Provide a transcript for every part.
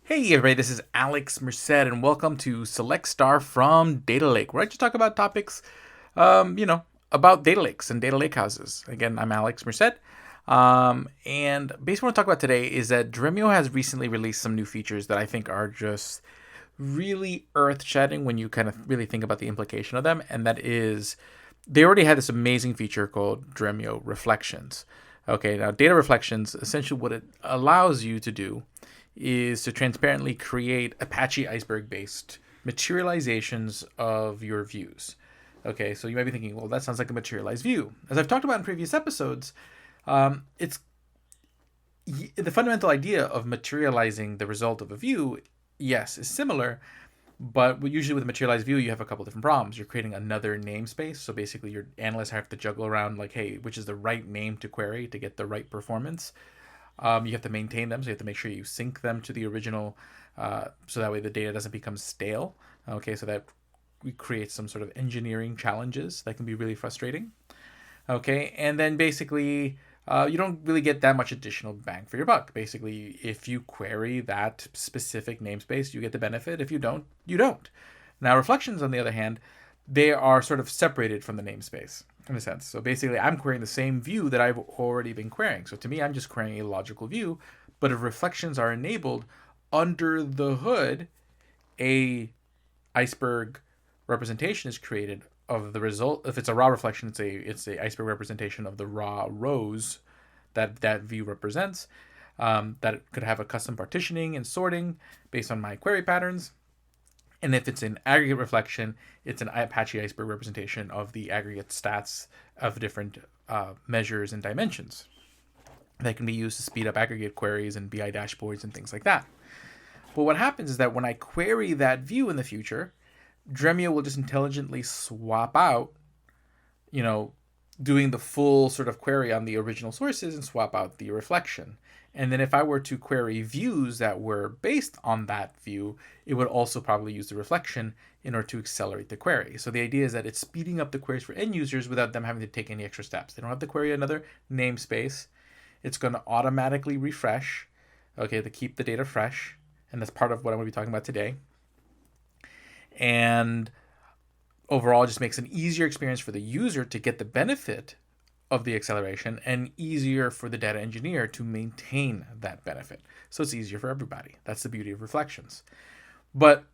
Hey everybody, this is Alex Merced, and welcome to Select Star from Data Lake, where I just talk about topics, about data lakes and data lake houses. Again, I'm Alex Merced, and basically what I want to talk about today is that Dremio has recently released some new features that I think are just really earth-shattering when you kind of really think about the implication of them, and that is they already had this amazing feature called Dremio Reflections. Okay, now data reflections, essentially what it allows you to do is to transparently create Apache Iceberg based materializations of your views. Okay, so you might be thinking, well, that sounds like a materialized view. As I've talked about in previous episodes, it's the fundamental idea of materializing the result of a view, yes, is similar, but usually with a materialized view, you have a couple different problems. You're creating another namespace, so basically your analysts have to juggle around like, hey, which is the right name to query to get the right performance. You have to maintain them, so you have to make sure you sync them to the original, so that way the data doesn't become stale. Okay, so that we create some sort of engineering challenges that can be really frustrating. Okay, and then basically, you don't really get that much additional bang for your buck. Basically, if you query that specific namespace, you get the benefit. If you don't, you don't. Now, reflections, on the other hand, they are sort of separated from the namespace in a sense. So basically, I'm querying the same view that I've already been querying. So to me, I'm just querying a logical view. But if reflections are enabled under the hood, a iceberg representation is created of the result. If it's a raw reflection, it's a iceberg representation of the raw rows that view represents. That could have a custom partitioning and sorting based on my query patterns. And if it's an aggregate reflection, it's an Apache Iceberg representation of the aggregate stats of different measures and dimensions that can be used to speed up aggregate queries and BI dashboards and things like that. But what happens is that when I query that view in the future, Dremio will just intelligently swap out, you know, doing the full sort of query on the original sources and swap out the reflection. And then if I were to query views that were based on that view, it would also probably use the reflection in order to accelerate the query. So the idea is that it's speeding up the queries for end users without them having to take any extra steps. They don't have to query another namespace. It's going to automatically refresh, okay, to keep the data fresh. And that's part of what I'm going to be talking about today. And overall, it just makes an easier experience for the user to get the benefit of the acceleration and easier for the data engineer to maintain that benefit. So it's easier for everybody. That's the beauty of reflections. But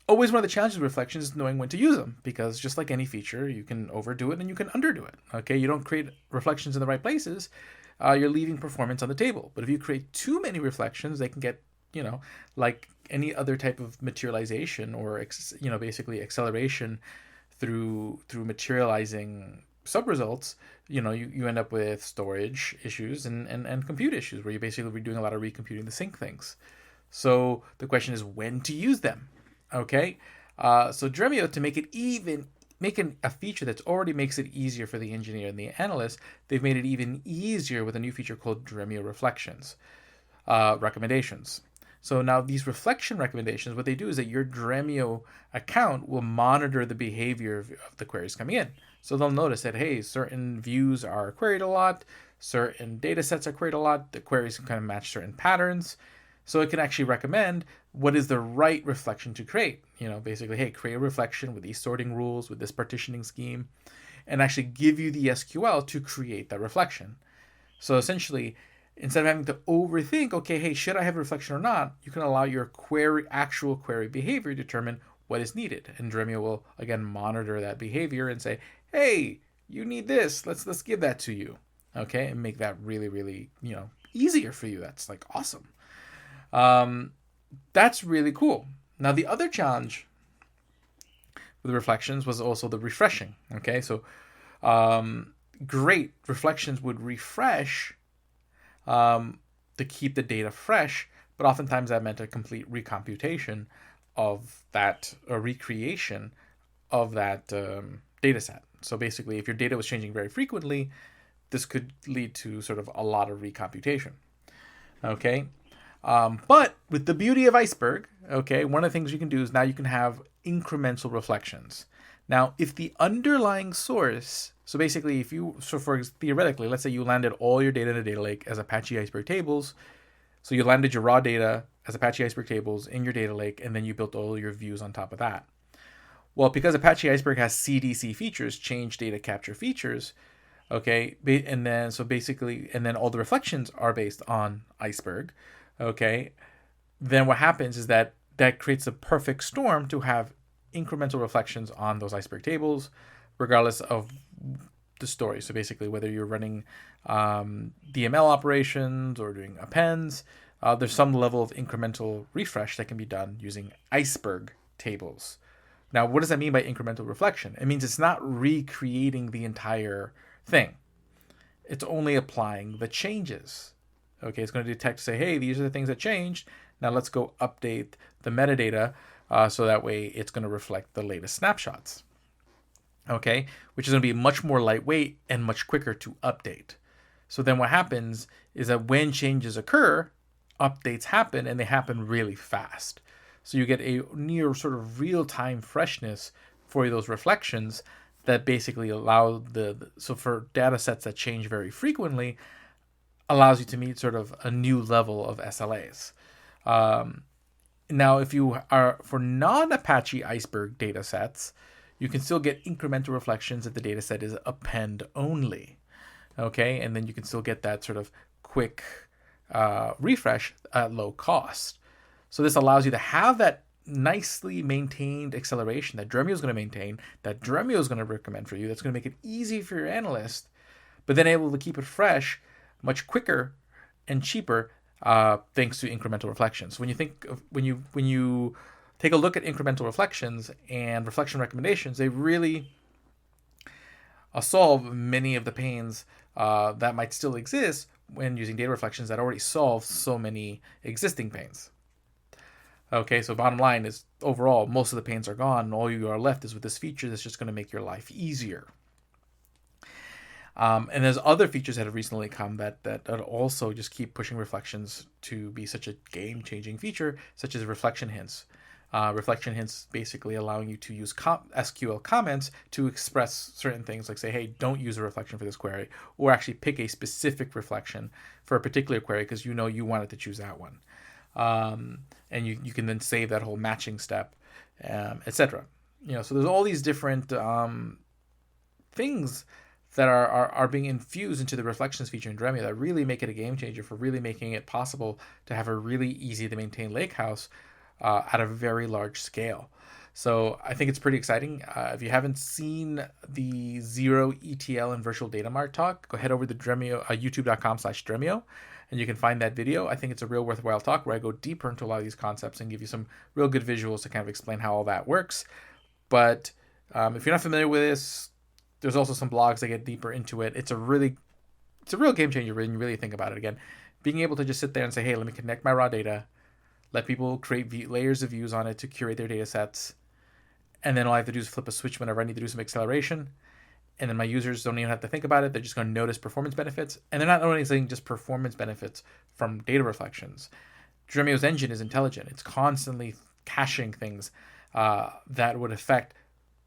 always one of the challenges of reflections is knowing when to use them, because just like any feature, you can overdo it and you can underdo it. Okay, you don't create reflections in the right places, you're leaving performance on the table. But if you create too many reflections, they can get, like any other type of materialization or basically acceleration through materializing subresults. You end up with storage issues and compute issues where you're basically doing a lot of recomputing to sync things. So the question is when to use them. Okay, so Dremio, to make it even making a feature that's already makes it easier for the engineer and the analyst, they've made it even easier with a new feature called Dremio Reflections recommendations. So now these reflection recommendations, what they do is that your Dremio account will monitor the behavior of the queries coming in. So they'll notice that, hey, certain views are queried a lot, certain data sets are queried a lot, the queries can kind of match certain patterns. So it can actually recommend what is the right reflection to create. Basically, hey, create a reflection with these sorting rules, with this partitioning scheme, and actually give you the SQL to create that reflection. So essentially, instead of having to overthink, okay, hey, should I have a reflection or not, you can allow your actual query behavior to determine what is needed. And Dremio will, again, monitor that behavior and say, hey, you need this. Let's give that to you. Okay, and make that really, really, easier for you. That's like awesome. That's really cool. Now, the other challenge with reflections was also the refreshing. Okay, so great, reflections would refresh to keep the data fresh, but oftentimes that meant a complete recomputation of that, or recreation of that data set. So basically, if your data was changing very frequently, this could lead to sort of a lot of recomputation. Okay, but with the beauty of Iceberg, okay, one of the things you can do is now you can have incremental reflections. Now, if the underlying source, so basically, theoretically, let's say you landed all your data in a data lake as Apache Iceberg tables. So you landed your raw data as Apache Iceberg tables in your data lake, and then you built all your views on top of that. Well, because Apache Iceberg has CDC features, change data capture features, okay, and then all the reflections are based on Iceberg, okay, then what happens is that creates a perfect storm to have incremental reflections on those Iceberg tables, regardless of the story. So basically, whether you're running DML operations or doing appends, there's some level of incremental refresh that can be done using Iceberg tables. Now, what does that mean by incremental reflection? It means it's not recreating the entire thing. It's only applying the changes. Okay, it's going to detect, say, hey, these are the things that changed. Now let's go update the metadata so that way it's going to reflect the latest snapshots. Okay, which is going to be much more lightweight and much quicker to update. So then what happens is that when changes occur, updates happen, and they happen really fast. So you get a near sort of real-time freshness for those reflections that basically allow so for data sets that change very frequently, allows you to meet sort of a new level of SLAs. Now, if you are for non-Apache Iceberg data sets, you can still get incremental reflections if the data set is append only. Okay, and then you can still get that sort of quick refresh at low cost. So this allows you to have that nicely maintained acceleration that Dremio is going to maintain, that Dremio is going to recommend for you. That's going to make it easy for your analyst, but then able to keep it fresh much quicker and cheaper thanks to incremental reflections. When you take a look at incremental reflections and reflection recommendations, they really solve many of the pains that might still exist when using data reflections that already solve so many existing pains. Okay, so bottom line is overall, most of the pains are gone, and all you are left is with this feature that's just going to make your life easier. And there's other features that have recently come that also just keep pushing reflections to be such a game-changing feature, such as reflection hints. Reflection hints basically allowing you to use SQL comments to express certain things, like say, hey, don't use a reflection for this query, or actually pick a specific reflection for a particular query because you wanted to choose that one. And you can then save that whole matching step, etc. So there's all these different things that are being infused into the reflections feature in Dremio that really make it a game changer for really making it possible to have a really easy to maintain Lakehouse at a very large scale. So I think it's pretty exciting. If you haven't seen the Zero ETL and Virtual Data Mart talk, go head over to Dremio, youtube.com/Dremio, and you can find that video. I think it's a real worthwhile talk where I go deeper into a lot of these concepts and give you some real good visuals to kind of explain how all that works. But if you're not familiar with this, there's also some blogs that get deeper into it. It's a real game changer when you really think about it. Again, being able to just sit there and say, hey, let me connect my raw data, let people create layers of views on it to curate their data sets, and then all I have to do is flip a switch whenever I need to do some acceleration, and then my users don't even have to think about it. They're just going to notice performance benefits, and they're not only saying just performance benefits from data reflections. Dremio's engine is intelligent. It's constantly caching things that would affect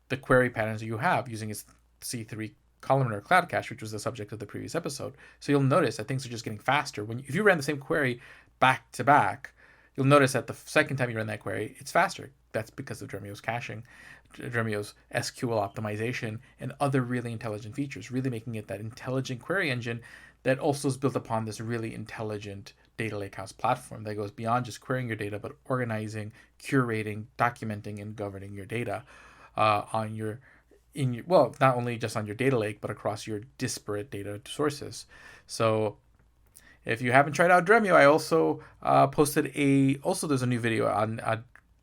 the query patterns that you have using its C3 columnar cloud cache, which was the subject of the previous episode. So you'll notice that things are just getting faster. If you ran the same query back to back, you'll notice that the second time you run that query, it's faster. That's because of Dremio's caching, Dremio's SQL optimization, and other really intelligent features, really making it that intelligent query engine that also is built upon this really intelligent data lakehouse platform that goes beyond just querying your data, but organizing, curating, documenting, and governing your data not only just on your data lake, but across your disparate data sources. So if you haven't tried out Dremio, I also posted there's a new video on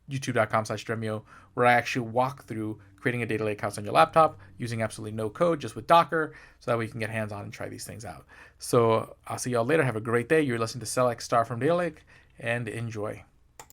youtube.com/Dremio where I actually walk through creating a data lakehouse on your laptop using absolutely no code, just with Docker, so that way you can get hands-on and try these things out. So I'll see y'all later. Have a great day. You're listening to Select Star from Data Lake, and enjoy.